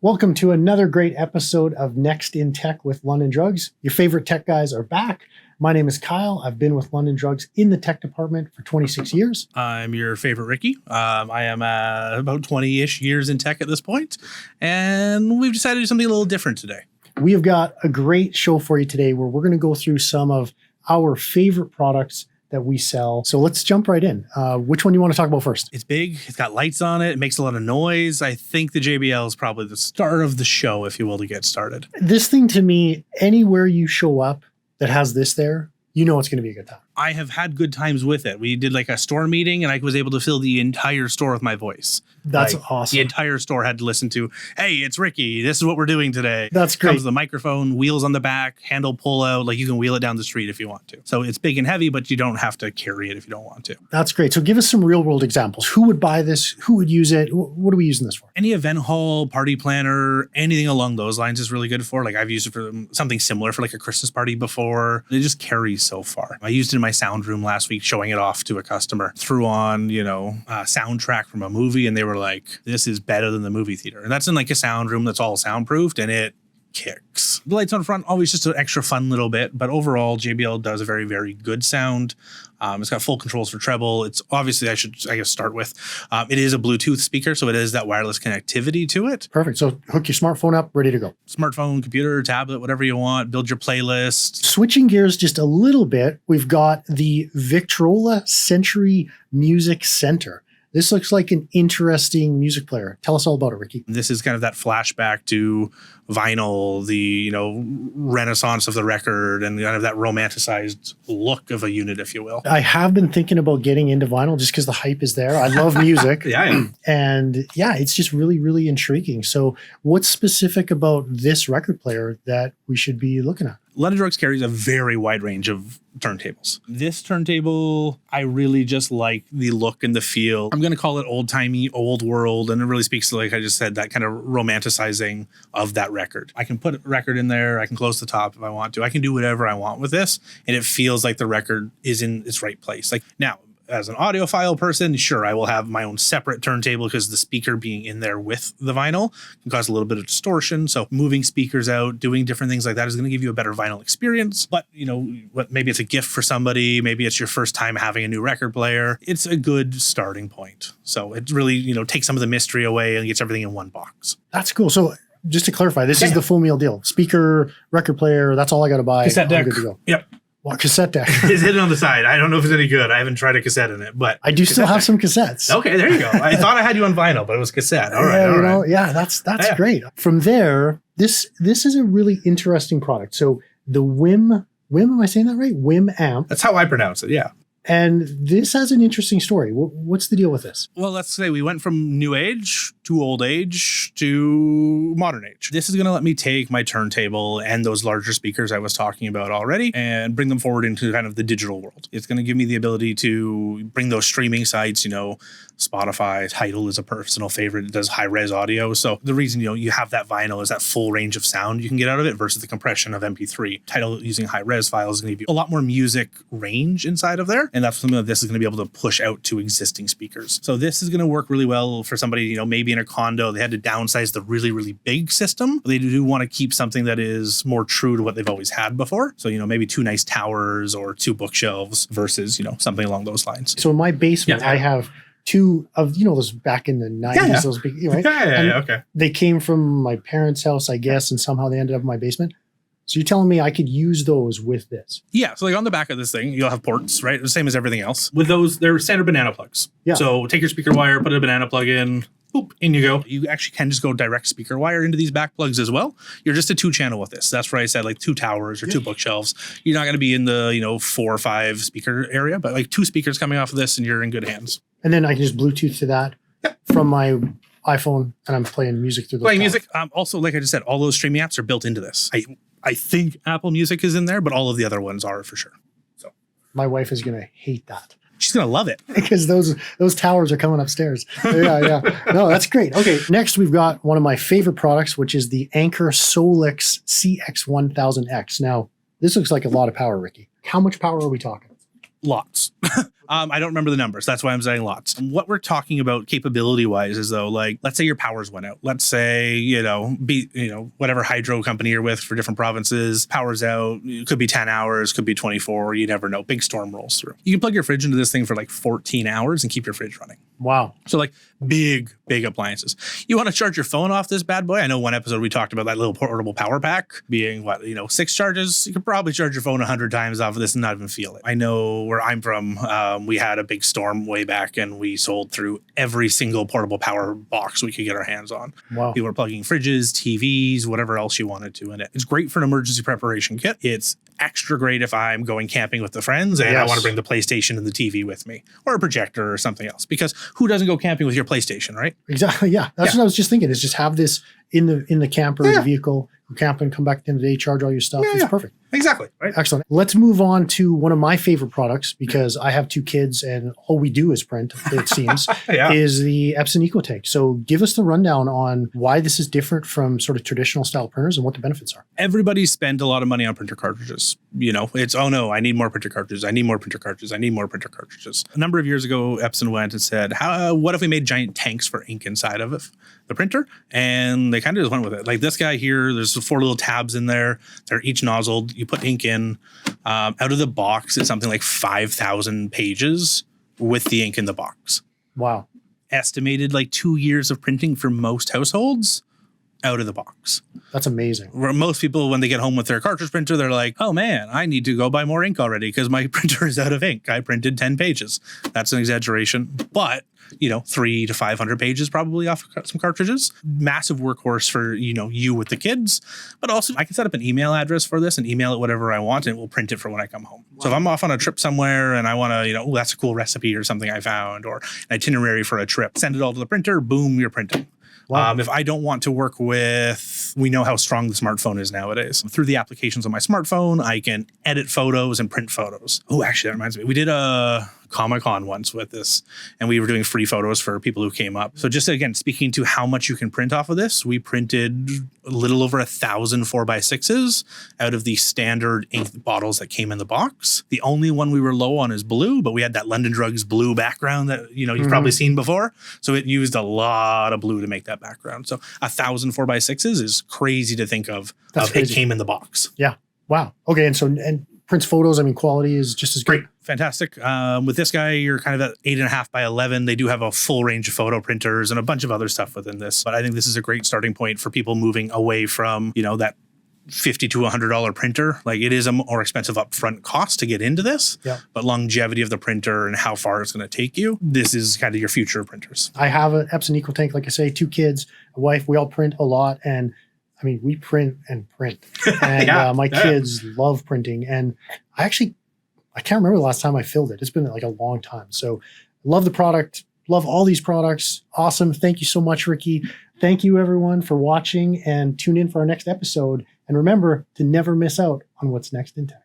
Welcome to another great episode of Next in Tech with London Drugs. Your favorite tech guys are back. My name is Kyle. I've been with London Drugs in the tech department for 26 years. I'm your favorite Ricky. I am about 20-ish years in tech at this point, and we've decided to do something a little different today. We have got a great show for you today where we're going to go through some of our favorite products that we sell. So let's jump right in. Which one do you want to talk about first? It's big. It's got lights on it. It makes a lot of noise. I think the JBL is probably the start of the show, if you will, to get started. This thing to me, anywhere you show up that has this there, you know it's going to be a good time. I have had good times with it. We did like a store meeting and I was able to fill the entire store with my voice. That's like, awesome. The entire store had to listen to, hey, it's Ricky. This is what we're doing today. That's great. Comes with the microphone, wheels on the back, handle pull out. Like you can wheel it down the street if you want to. So it's big and heavy, but you don't have to carry it if you don't want to. That's great. So give us some real world examples. Who would buy this? Who would use it? What are we using this for? Any event hall, party planner, anything along those lines is really good for. Like I've used it for something similar for like a Christmas party before. It just carries so far. I used it in my sound room last week, showing it off to a customer. Threw on, a soundtrack from a movie, and they were like, this is better than the movie theater. And that's in like a sound room that's all soundproofed, and it kicks. The lights on front, always just an extra fun little bit, but overall JBL does a very, very good sound. It's got full controls for treble. It's obviously, I guess start with, it is a Bluetooth speaker, so it is that wireless connectivity to it. Perfect. So hook your smartphone up, ready to go. Smartphone, computer, tablet, whatever you want, build your playlist. Switching gears just a little bit, we've got the Victrola Century Music Center. This looks like an interesting music player. Tell us all about it, Ricky. This is kind of that flashback to vinyl, the renaissance of the record, and kind of that romanticized look of a unit, if you will. I have been thinking about getting into vinyl just because the hype is there. I love music. Yeah. And yeah, it's just really, really intriguing. So what's specific about this record player that we should be looking at? London Drugs carries a very wide range of turntables. This turntable, I really just like the look and the feel. I'm going to call it old-timey, old world, and it really speaks to, like I just said, that kind of romanticizing of that record. I can put a record in there. I can close the top if I want to. I can do whatever I want with this, and it feels like the record is in its right place. Like now, as an audiophile person, sure, I will have my own separate turntable because the speaker being in there with the vinyl can cause a little bit of distortion. So moving speakers out, doing different things like that is going to give you a better vinyl experience. But, maybe it's a gift for somebody. Maybe it's your first time having a new record player. It's a good starting point. So it really, takes some of the mystery away and gets everything in one box. That's cool. So just to clarify, this is the full meal deal. Speaker, record player, that's all I got to buy. Cassette deck. I'm good to go. Yep. Well, cassette deck. It's hidden on the side. I don't know if it's any good. I haven't tried a cassette in it, but I do still have some cassettes. Okay, there you go. I thought I had you on vinyl, but it was cassette. All right. Yeah, that's great. From there, this is a really interesting product. So the Wiim, am I saying that right? Wiim amp. That's how I pronounce it. Yeah. And this has an interesting story. What's the deal with this? Well, let's say we went from new age to old age to modern age. This is going to let me take my turntable and those larger speakers I was talking about already and bring them forward into kind of the digital world. It's going to give me the ability to bring those streaming sites, Spotify, Tidal is a personal favorite. It does high-res audio. So the reason, you have that vinyl is that full range of sound you can get out of it versus the compression of MP3. Tidal using high-res files is going to give you a lot more music range inside of there. And that's something that this is going to be able to push out to existing speakers. So this is going to work really well for somebody, maybe in a condo, they had to downsize the really, really big system. They do want to keep something that is more true to what they've always had before. So, maybe 2 nice towers or 2 bookshelves versus, something along those lines. So in my basement, I have 2 of, those back in the 90s, those big, right? Okay. They came from my parents' house, I guess, and somehow they ended up in my basement. So you're telling me I could use those with this? Yeah. So like on the back of this thing, you'll have ports, right? The same as everything else. With those, they're standard banana plugs. Yeah. So take your speaker wire, put a banana plug in, boop, in you go. You actually can just go direct speaker wire into these back plugs as well. You're just a 2-channel with this. That's where I said like 2 towers or 2 bookshelves. You're not going to be in the, 4 or 5 speaker area, but like 2 speakers coming off of this and you're in good hands. And then I can just Bluetooth to that from my iPhone and I'm playing music through those. Playing music. Also, like I just said, all those streaming apps are built into this. I think Apple Music is in there, but all of the other ones are for sure. So my wife is going to hate that. She's going to love it. Because those towers are coming upstairs. Yeah. No, that's great. Okay, next we've got one of my favorite products, which is the Anker Solix CX1000X. Now, this looks like a lot of power, Ricky. How much power are we talking? Lots. I don't remember the numbers. That's why I'm saying lots. What we're talking about capability wise is though, like, let's say your powers went out. Let's say, whatever hydro company you're with for different provinces, powers out. It could be 10 hours, could be 24. You never know. Big storm rolls through. You can plug your fridge into this thing for like 14 hours and keep your fridge running. Wow. So like big appliances. You want to charge your phone off this bad boy? I know one episode we talked about that little portable power pack being 6 charges. You could probably charge your phone 100 times off of this and not even feel it. I know where I'm from, we had a big storm way back and we sold through every single portable power box we could get our hands on. Wow. People were plugging fridges, TVs, whatever else you wanted to in it. It's great for an emergency preparation kit. It's extra great if I'm going camping with the friends and I want to bring the PlayStation and the TV with me, or a projector or something else, because who doesn't go camping with your PlayStation, right? Exactly. Yeah. That's what I was just thinking, is just have this in the camper, the vehicle, go camping, come back at the end of the day, charge all your stuff. It's perfect. Exactly. Right. Excellent. Let's move on to one of my favorite products, because I have 2 kids and all we do is print, it seems, is the Epson EcoTank. So give us the rundown on why this is different from sort of traditional style printers and what the benefits are. Everybody spent a lot of money on printer cartridges. It's, oh no, I need more printer cartridges. I need more printer cartridges. I need more printer cartridges. A number of years ago, Epson went and said, what if we made giant tanks for ink inside of it, the printer? And they kind of just went with it. Like this guy here, there's 4 little tabs in there. They're each nozzled. You put ink in. Out of the box, it's something like 5,000 pages with the ink in the box. Wow. Estimated like 2 years of printing for most households out of the box. That's amazing. Where most people, when they get home with their cartridge printer, they're like, oh man, I need to go buy more ink already because my printer is out of ink. I printed 10 pages. That's an exaggeration, but 300 to 500 pages probably off some cartridges. Massive workhorse for, you with the kids, but also I can set up an email address for this and email it whatever I want and it will print it for when I come home. Wow. So if I'm off on a trip somewhere and I want to, that's a cool recipe or something I found, or an itinerary for a trip, send it all to the printer, boom, you're printing. Wow. If I don't want to work with, we know how strong the smartphone is nowadays. Through the applications on my smartphone, I can edit photos and print photos. Oh, actually, that reminds me. We did a Comic-Con once with this, and we were doing free photos for people who came up. So just again, speaking to how much you can print off of this, we printed a little over 1,000 4x6s out of the standard ink bottles that came in the box. The only one we were low on is blue, but we had that London Drugs blue background that you've probably seen before. So it used a lot of blue to make that background. So 1,000 4x6s is crazy to think of. It came in the box. Yeah. Wow. Okay. And prints photos, quality is just as good. Great. Fantastic. With this guy, you're kind of at 8.5 by 11. They do have a full range of photo printers and a bunch of other stuff within this. But I think this is a great starting point for people moving away from, that $50 to $100 printer. Like, it is a more expensive upfront cost to get into this, but longevity of the printer and how far it's going to take you, this is kind of your future of printers. I have an Epson EcoTank, like I say, 2 kids, a wife. We all print a lot, and we print and print. And my kids love printing, and I can't remember the last time I filled it. It's been like a long time. So love the product. Love all these products. Awesome. Thank you so much, Ricky. Thank you everyone for watching, and tune in for our next episode. And remember to never miss out on what's next in tech.